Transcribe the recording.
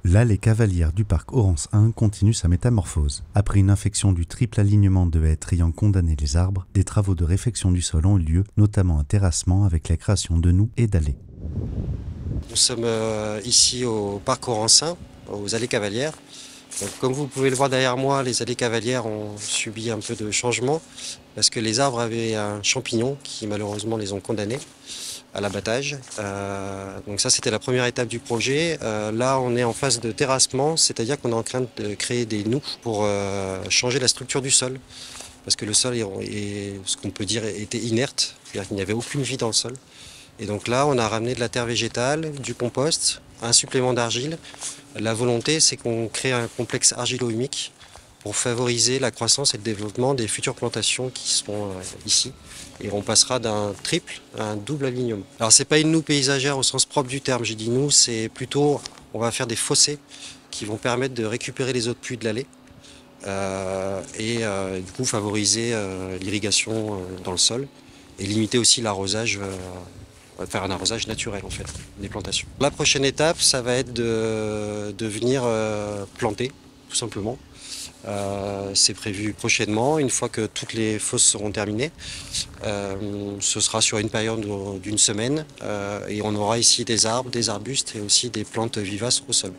L'allée cavalière du parc Orance 1 continue sa métamorphose. Après une infection du triple alignement de haies ayant condamné les arbres, des travaux de réfection du sol ont eu lieu, notamment un terrassement avec la création de noues et d'allées. Nous sommes ici au parc Orance 1, aux allées cavalières. Donc, comme vous pouvez le voir derrière moi, les allées cavalières ont subi un peu de changement parce que les arbres avaient un champignon qui malheureusement les ont condamnés à l'abattage. Donc ça, c'était la première étape du projet. Là, on est en phase de terrassement, c'est-à-dire qu'on est en train de créer des noues pour changer la structure du sol. Parce que le sol, ce qu'on peut dire, était inerte, c'est-à-dire qu'il n'y avait aucune vie dans le sol. Et donc là, on a ramené de la terre végétale, du compost, un supplément d'argile. La volonté, c'est qu'on crée un complexe argilo-humique pour favoriser la croissance et le développement des futures plantations qui seront ici. Et on passera d'un triple à un double alignement. Alors c'est pas une noue paysagère au sens propre du terme, j'ai dit nous, c'est plutôt, on va faire des fossés qui vont permettre de récupérer les eaux de pluie de l'allée et du coup favoriser l'irrigation dans le sol et limiter aussi l'arrosage. On va faire un arrosage naturel en fait, des plantations. La prochaine étape, ça va être de venir planter, tout simplement. C'est prévu prochainement, une fois que toutes les fosses seront terminées. Ce sera sur une période d'une semaine et on aura ici des arbres, des arbustes et aussi des plantes vivaces au sol.